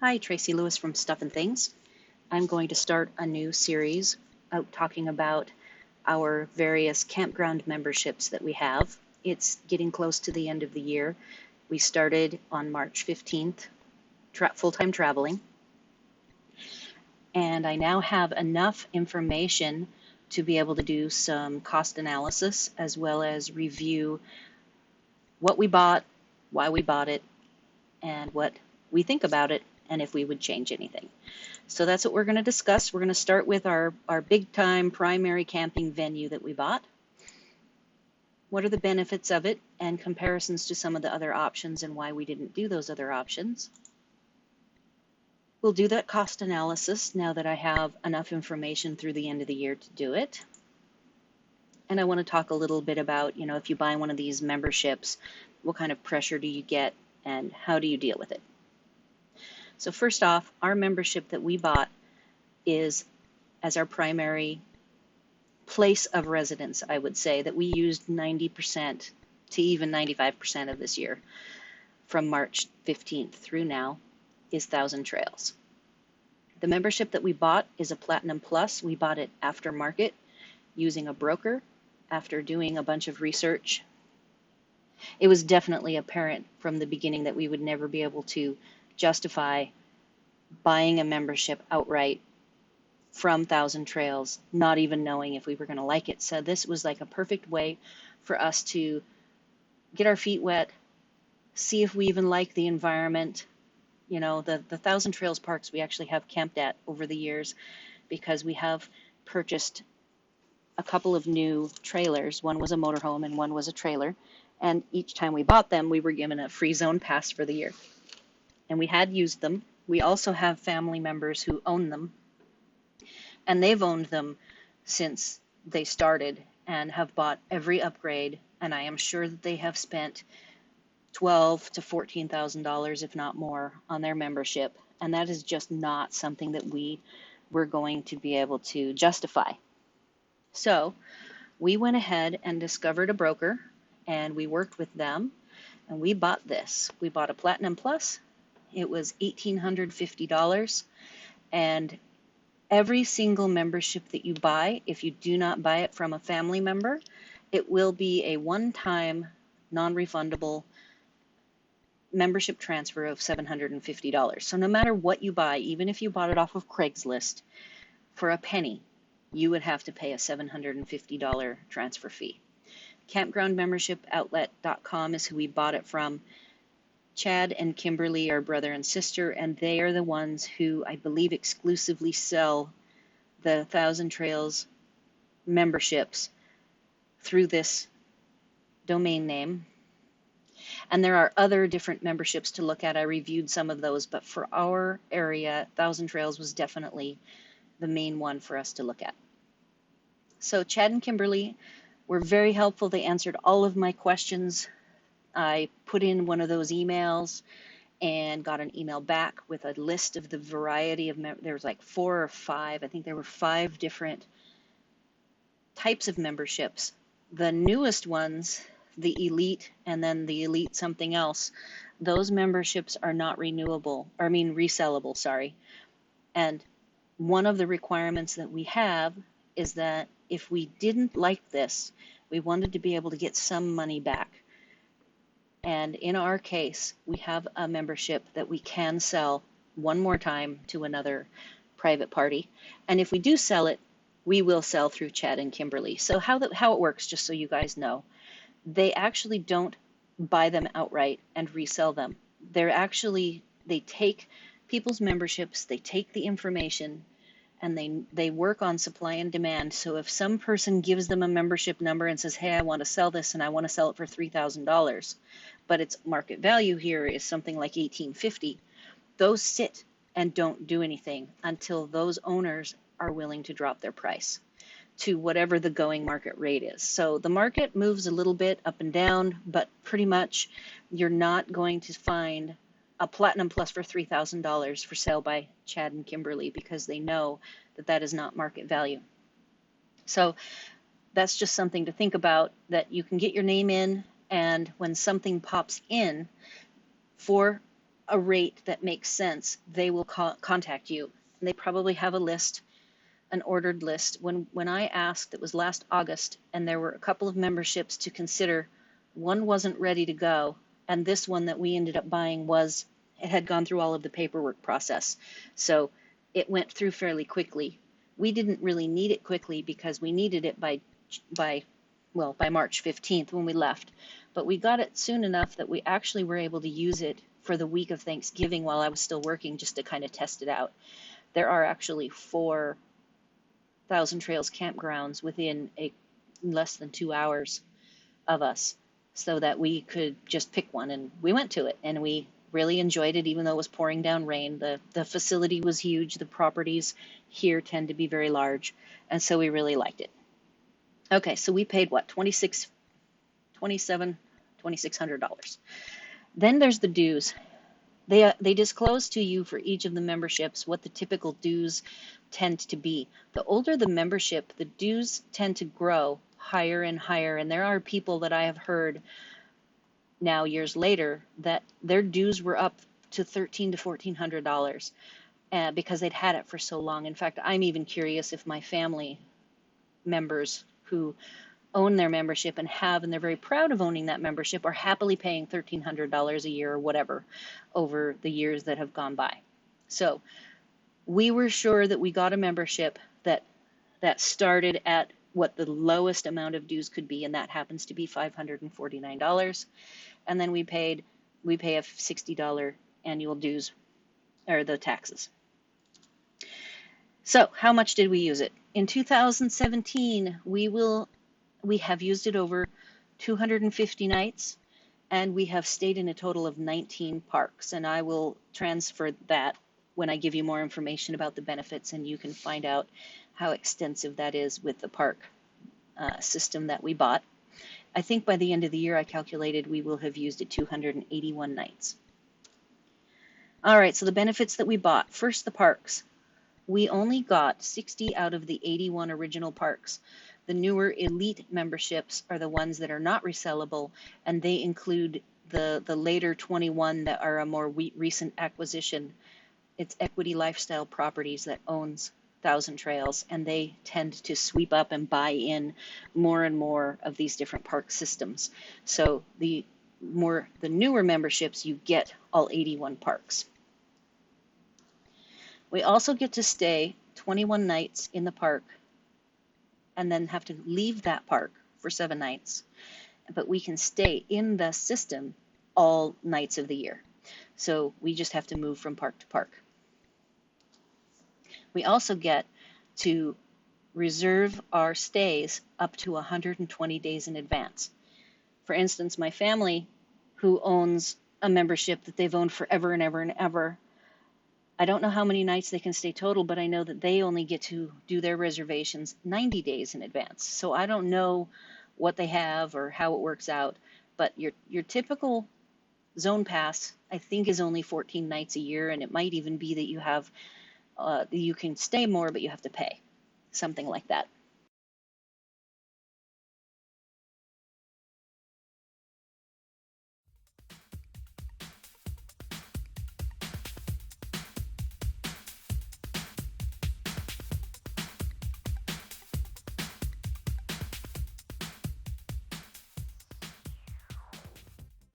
Hi, Tracy Lewis from Stuff and Things. I'm going to start a new series out talking about our various campground memberships that we have. It's getting close to the end of the year. We started on March 15th, full-time traveling, and I now have enough information to be able to do some cost analysis as well as review what we bought, why we bought it, and what we think about it, and if we would change anything. So that's what we're going to discuss. We're going to start with our big time primary camping venue that we bought. What are the benefits of it and comparisons to some of the other options and why we didn't do those other options. We'll do that cost analysis now that I have enough information through the end of the year to do it. And I want to talk a little bit about, if you buy one of these memberships, what kind of pressure do you get and how do you deal with it? So first off, our membership that we bought is as our primary place of residence, I would say, that we used 90% to even 95% of this year from March 15th through now is Thousand Trails. The membership that we bought is a Platinum Plus. We bought it after market using a broker after doing a bunch of research. It was definitely apparent from the beginning that we would never be able to justify buying a membership outright from Thousand Trails, not even knowing if we were going to like it. So this was like a perfect way for us to get our feet wet, see if we even like the environment. The Thousand Trails parks we actually have camped at over the years because we have purchased a couple of new trailers. One was a motorhome and one was a trailer. And each time we bought them, we were given a free zone pass for the year. And we had used them. We also have family members who own them. And they've owned them since they started and have bought every upgrade. And I am sure that they have spent $12,000 to $14,000, if not more, on their membership. And that is just not something that we were going to be able to justify. So we went ahead and discovered a broker and we worked with them and we bought this. We bought a Platinum Plus. It was $1,850. And every single membership that you buy, if you do not buy it from a family member, it will be a one-time non-refundable membership transfer of $750. So no matter what you buy, even if you bought it off of Craigslist for a penny, you would have to pay a $750 transfer fee. Campgroundmembershipoutlet.com is who we bought it from. Chad and Kimberly are brother and sister, and they are the ones who I believe exclusively sell the Thousand Trails memberships through this domain name. And there are other different memberships to look at. I reviewed some of those, but for our area, Thousand Trails was definitely the main one for us to look at. So Chad and Kimberly were very helpful. They answered all of my questions. I put in one of those emails and got an email back with a list of the variety of, there was like 4 or 5, I think there were 5 different types of memberships. The newest ones, the Elite and then the Elite something else, those memberships are not resellable, sorry. And one of the requirements that we have is that if we didn't like this, we wanted to be able to get some money back. And in our case, we have a membership that we can sell one more time to another private party. And if we do sell it, we will sell through Chad and Kimberly. So how it works, just so you guys know, they actually don't buy them outright and resell them. They take people's memberships, they take the information, and they work on supply and demand. So if some person gives them a membership number and says, hey, I want to sell this and I want to sell it for $3,000, but its market value here is something like $1,850, those sit and don't do anything until those owners are willing to drop their price to whatever the going market rate is. So the market moves a little bit up and down, but pretty much you're not going to find a Platinum Plus for $3,000 for sale by Chad and Kimberly because they know that that is not market value. So that's just something to think about, that you can get your name in, and when something pops in for a rate that makes sense, they will contact you. And they probably have a list, an ordered list. When I asked, it was last August, and there were a couple of memberships to consider. One wasn't ready to go, and this one that we ended up buying was, it had gone through all of the paperwork process. So it went through fairly quickly. We didn't really need it quickly because we needed it by March 15th when we left. But we got it soon enough that we actually were able to use it for the week of Thanksgiving while I was still working, just to kind of test it out. There are actually 4 Thousand Trails campgrounds within less than 2 hours of us, so that we could just pick one, and we went to it, and we really enjoyed it, even though it was pouring down rain. The facility was huge. The properties here tend to be very large, and so we really liked it. Okay, so we paid what, $2,600. Then there's the dues. They disclose to you for each of the memberships what the typical dues tend to be. The older the membership, the dues tend to grow higher and higher. And there are people that I have heard now years later that their dues were up to $1,300 to $1,400 because they'd had it for so long. In fact, I'm even curious if my family members who own their membership and they're very proud of owning that membership, are happily paying $1,300 a year or whatever over the years that have gone by. So we were sure that we got a membership that started at what the lowest amount of dues could be, and that happens to be $549. And then we pay a $60 annual dues, or the taxes. So how much did we use it? In 2017, we have used it over 250 nights, and we have stayed in a total of 19 parks. And I will transfer that when I give you more information about the benefits, and you can find out how extensive that is with the park system that we bought. I think by the end of the year, I calculated we will have used it 281 nights. All right, so the benefits that we bought. First, the parks. We only got 60 out of the 81 original parks. The newer elite memberships are the ones that are not resellable, and they include the later 21 that are a more recent acquisition. It's Equity Lifestyle Properties that owns Thousand Trails, and they tend to sweep up and buy in more and more of these different park systems. So the newer memberships, you get all 81 parks. We also get to stay 21 nights in the park and then have to leave that park for 7 nights. But we can stay in the system all nights of the year. So we just have to move from park to park. We also get to reserve our stays up to 120 days in advance. For instance, my family, who owns a membership that they've owned forever and ever and ever, I don't know how many nights they can stay total, but I know that they only get to do their reservations 90 days in advance. So I don't know what they have or how it works out, but your typical zone pass, I think, is only 14 nights a year, and it might even be that you can stay more, but you have to pay, something like that.